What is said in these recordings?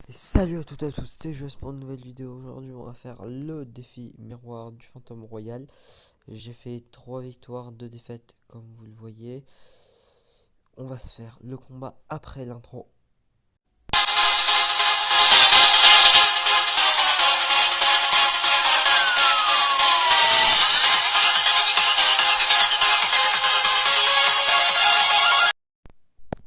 Et salut à toutes et à tous, c'est Joss pour une nouvelle vidéo. Aujourd'hui on va faire le défi miroir du fantôme royal. J'ai fait 3 victoires, 2 défaites comme vous le voyez. On va se faire le combat après l'intro.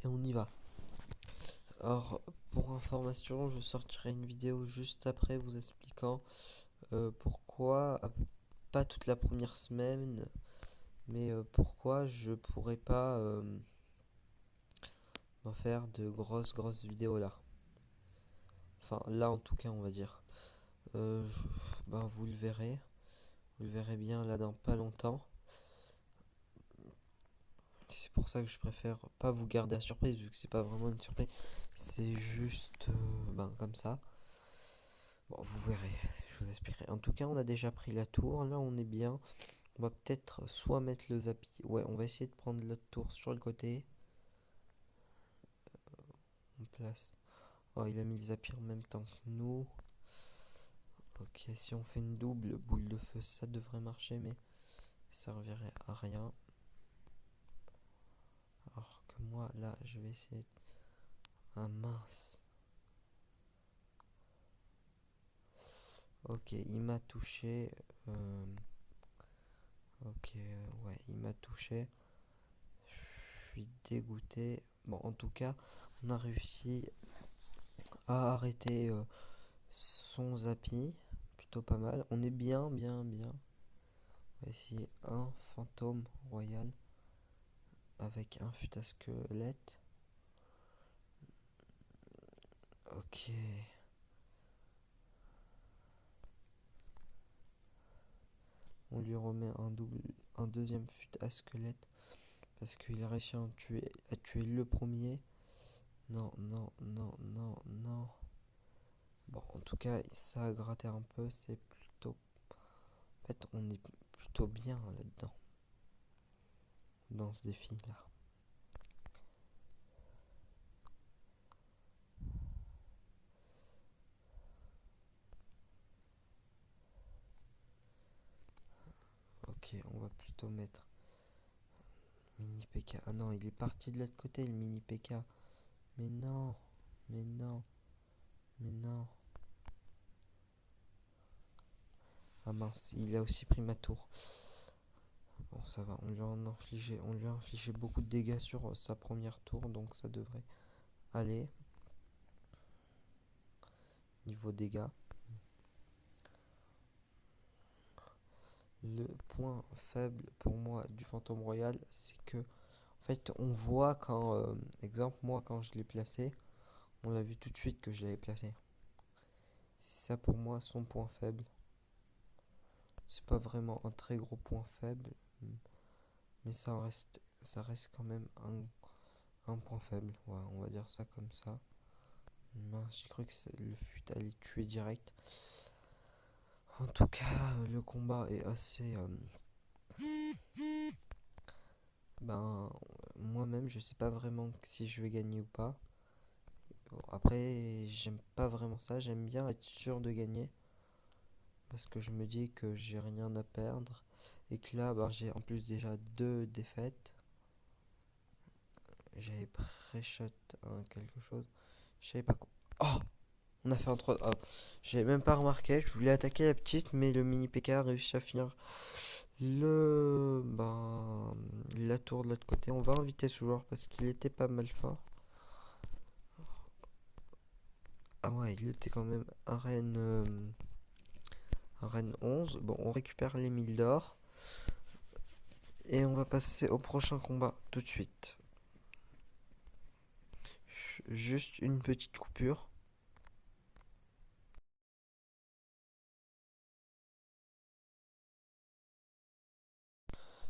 Et on y va. Alors pour information, je sortirai une vidéo juste après vous expliquant pourquoi, pas toute la première semaine, mais pourquoi je pourrais pas en faire de grosses vidéos là. Enfin là en tout cas on va dire. Euh, je- ben, vous le verrez bien là dans pas longtemps. C'est pour ça que je préfère pas vous garder la surprise vu que c'est pas vraiment une surprise. C'est juste ben, comme ça. Bon, vous verrez, je vous expliquerai. En tout cas, on a déjà pris la tour. Là, on est bien. On va peut-être soit mettre le zapi. Ouais, on va essayer de prendre l'autre tour sur le côté. On place. Oh, il a mis le zapi en même temps que nous. Ok, si on fait une double boule de feu, ça devrait marcher, mais ça servirait à rien. Alors que moi, là, je vais essayer. Ah mince. Ok, il m'a touché. Ok, ouais, il m'a touché. Je suis dégoûté. Bon, en tout cas, on a réussi à arrêter son zappy. Plutôt pas mal. On est bien. On va essayer un fantôme royal avec un fut à squelette. Ok. On lui remet un deuxième fut à squelette parce qu'il a réussi à tuer le premier. Non. Bon, en tout cas, ça a gratté un peu. C'est plutôt. En fait, on est plutôt bien là-dedans, dans ce défi-là. Ok, on va plutôt mettre mini PK. Ah non, il est parti de l'autre côté, le mini PK. Mais non, mais non, mais non. Ah mince, il a aussi pris ma tour. Bon, ça va, on lui a infligé beaucoup de dégâts sur sa première tour, donc ça devrait aller. Niveau dégâts. Le point faible pour moi du fantôme royal, c'est que, en fait, on voit quand, exemple, moi, quand je l'ai placé, on l'a vu tout de suite que je l'avais placé. C'est ça pour moi son point faible. C'est pas vraiment un très gros point faible, mais ça reste quand même un point faible. Ouais, on va dire ça comme ça. Mince, j'ai cru que le fut allé tuer direct. En tout cas, le combat est assez. Ben, moi-même, je sais pas vraiment si je vais gagner ou pas. Bon, après, j'aime pas vraiment ça. J'aime bien être sûr de gagner. Parce que je me dis que j'ai rien à perdre. Et que là, ben, j'ai en plus déjà 2 défaites. J'avais pré-shot quelque chose. Je savais pas quoi. Oh, on a fait un 3. Oh, j'avais même pas remarqué. Je voulais attaquer la petite, mais le mini PK a réussi à finir la tour de l'autre côté. On va inviter ce joueur parce qu'il était pas mal fort. Ah ouais, il était quand même un reine 11. Bon, on récupère les 1000 d'or. Et on va passer au prochain combat tout de suite. Juste une petite coupure.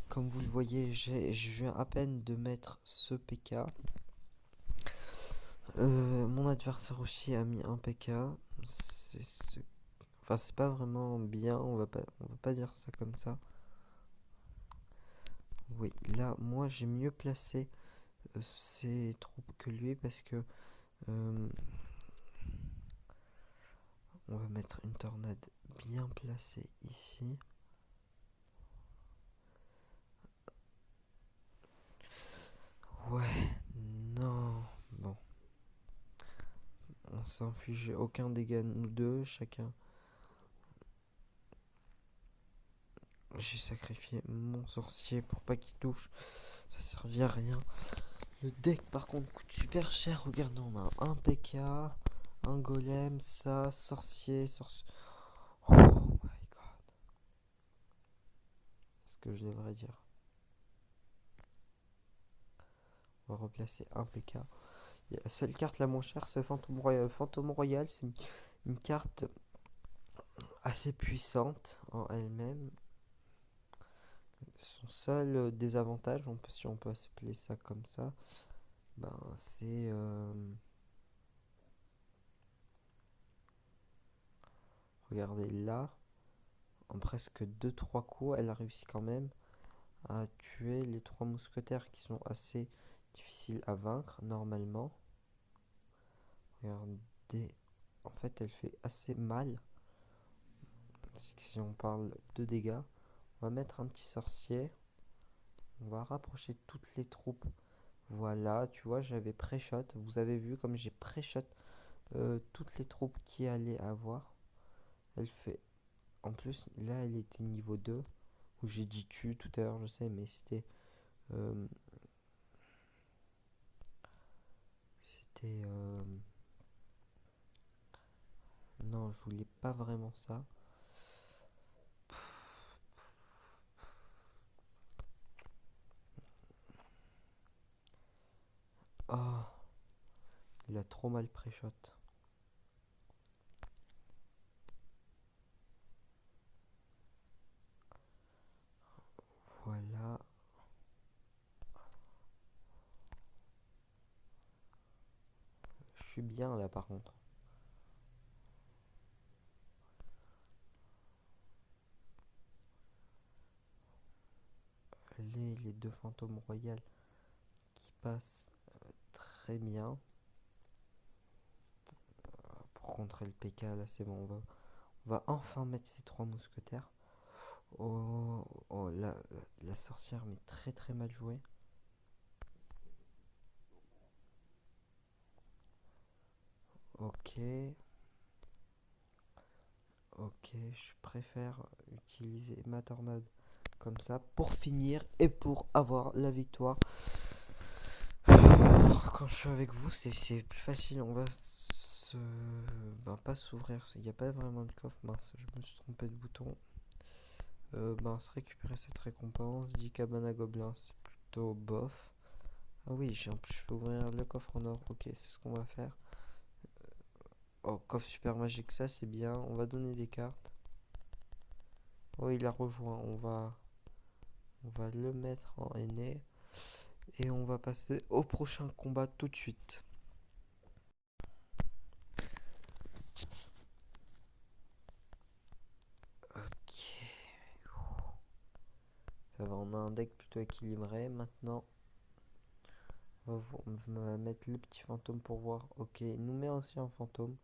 Comme vous le voyez, je viens à peine de mettre ce PK. Mon adversaire aussi a mis un PK. Enfin, c'est pas vraiment bien, on va pas dire ça comme ça. Oui, là, moi, j'ai mieux placé ses troupes que lui parce que On va mettre une tornade bien placée ici. Ouais, non. Bon. On s'inflige aucun dégât, nous deux, chacun. J'ai sacrifié mon sorcier pour pas qu'il touche. Ça servit à rien. Le deck par contre coûte super cher. Regardez, on a un PK, un golem, ça, sorcier. Oh my god. C'est ce que je devrais dire. On va replacer un PK. La seule carte la moins chère, c'est Fantôme Royal. Fantôme Royal, c'est une carte assez puissante en elle-même. Son seul désavantage, si on peut s'appeler ça comme ça, ben c'est regardez là, en presque 2-3 coups, elle a réussi quand même à tuer les 3 mousquetaires qui sont assez difficiles à vaincre normalement. Regardez, en fait elle fait assez mal si on parle de dégâts. On va mettre un petit sorcier. On va rapprocher toutes les troupes. Voilà, tu vois, j'avais pré-shot. Vous avez vu comme j'ai pré-shot toutes les troupes qui allaient avoir. Elle fait... En plus, là, elle était niveau 2. Où j'ai dit tu tout à l'heure, je sais, mais c'était... euh, c'était... non, je voulais pas vraiment ça. Oh, il a trop mal pré-shot. Voilà. Je suis bien là par contre. Les deux fantômes royales qui passent très bien. Pour contrer le PK, là c'est bon. On va enfin mettre ces 3 mousquetaires. Oh, oh la sorcière mais très très mal jouée. Ok. Ok, je préfère utiliser ma tornade comme ça pour finir et pour avoir la victoire. Quand je suis avec vous, c'est plus facile. On va se... Ben, pas s'ouvrir. Il n'y a pas vraiment de coffre. Mince, je me suis trompé de bouton. Ben, se récupérer cette récompense. 10 cabanes à gobelins, c'est plutôt bof. Ah oui, je peux ouvrir le coffre en or. Ok, c'est ce qu'on va faire. Oh, coffre super magique, ça c'est bien. On va donner des cartes. Oh, il a rejoint. On va le mettre en aîné. Et on va passer au prochain combat tout de suite. Ok. Ça va, on a un deck plutôt équilibré. Maintenant, on va mettre le petit fantôme pour voir. Ok, il nous met aussi un fantôme.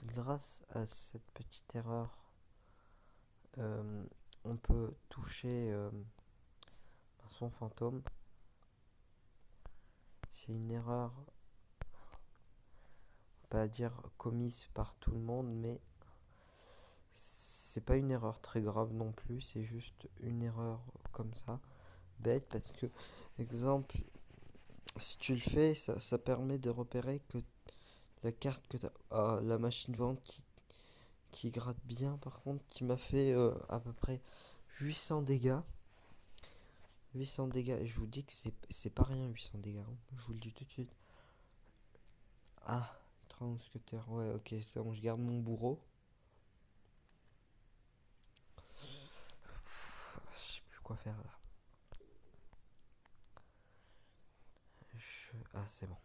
Grâce à cette petite erreur, euh, on peut toucher son fantôme. C'est une erreur, pas dire commise par tout le monde, mais c'est pas une erreur très grave non plus. C'est juste une erreur comme ça, bête, parce que, exemple, si tu le fais, ça permet de repérer que la carte que tu as. Ah, la machine vente qui gratte bien, par contre, qui m'a fait à peu près 800 dégâts. 800 dégâts, et je vous dis que c'est pas rien, 800 dégâts, hein. Je vous le dis tout de suite. Ah, 3 mousquetaires, ouais, ok, c'est bon, je garde mon bourreau. Je sais plus quoi faire là. Ah, c'est bon.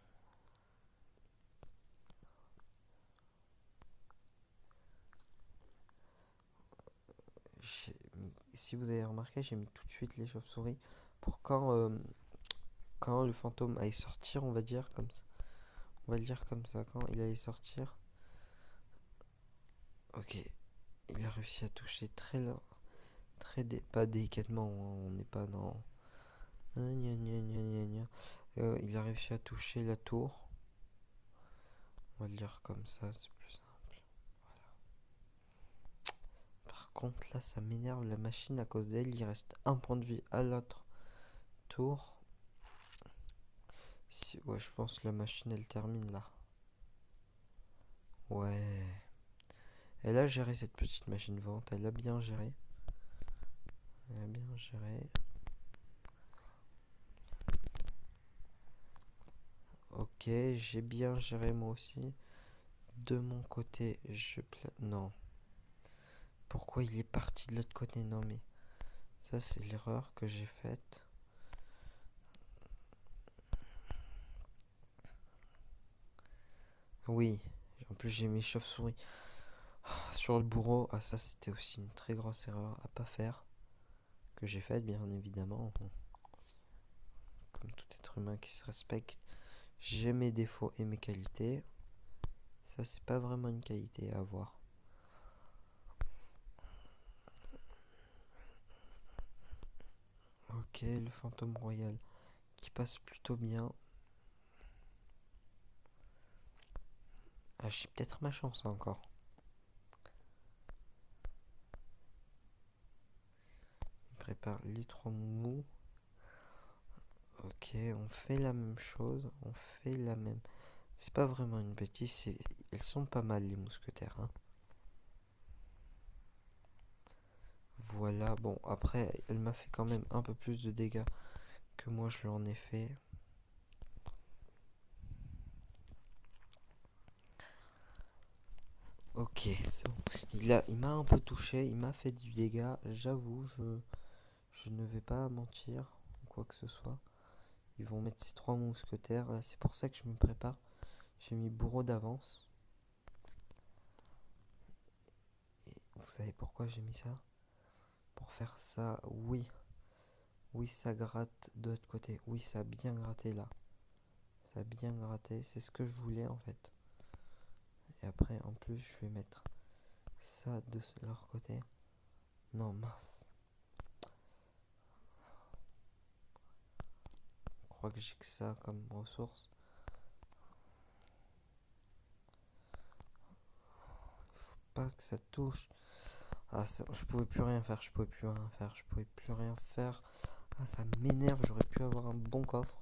Si vous avez remarqué, j'ai mis tout de suite les chauves-souris pour quand le fantôme aille sortir, on va dire comme ça. On va le dire comme ça, quand il allait sortir. Ok, il a réussi à toucher pas délicatement, hein, on n'est pas dans... Gna, gna, gna, gna, gna. Il a réussi à toucher la tour. On va le dire comme ça, c'est plus simple. Par contre, là, ça m'énerve la machine à cause d'elle. Il reste un point de vie à l'autre tour. Ouais, je pense que la machine, elle termine là. Ouais. Elle a géré cette petite machine vente. Elle a bien géré. Elle a bien géré. Ok, j'ai bien géré moi aussi. De mon côté, non. Pourquoi il est parti de l'autre côté? Non, mais ça, c'est l'erreur que j'ai faite. Oui, en plus j'ai mis chauve-souris sur le bourreau. Ah, ça, c'était aussi une très grosse erreur à pas faire. Que j'ai faite, bien évidemment. Comme tout être humain qui se respecte, j'ai mes défauts et mes qualités. Ça, c'est pas vraiment une qualité à avoir. Ok, le fantôme royal qui passe plutôt bien. Ah, j'ai peut-être ma chance encore. Il prépare les trois moumous. Ok, on fait la même chose. On fait la même. C'est pas vraiment une bêtise. Elles sont pas mal, les mousquetaires, hein. Voilà, bon, après, elle m'a fait quand même un peu plus de dégâts que moi je lui en ai fait. Ok, c'est bon. Il m'a un peu touché, il m'a fait du dégât, j'avoue, je ne vais pas mentir, ou quoi que ce soit. Ils vont mettre ces trois mousquetaires, là, c'est pour ça que je me prépare. J'ai mis bourreau d'avance. Et vous savez pourquoi j'ai mis ça? Pour faire ça, oui. Oui, ça gratte de l'autre côté. Oui, ça a bien gratté là. Ça a bien gratté, c'est ce que je voulais en fait. Et après, en plus, je vais mettre ça de leur côté. Non, mince. Je crois que j'ai que ça comme ressource. Il faut pas que ça touche. Ah, je pouvais plus rien faire, je pouvais plus rien faire, je pouvais plus rien faire. Ah, ça m'énerve, j'aurais pu avoir un bon coffre.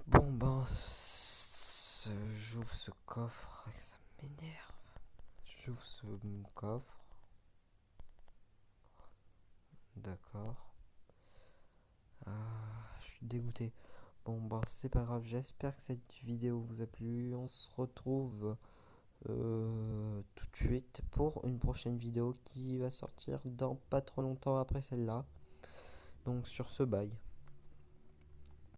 Bon, ben, j'ouvre ce coffre, ça m'énerve. J'ouvre ce coffre. D'accord. Ah, je suis dégoûté. Bon, bah, c'est pas grave. J'espère que cette vidéo vous a plu. On se retrouve tout de suite pour une prochaine vidéo qui va sortir dans pas trop longtemps après celle-là. Donc, sur ce, bye.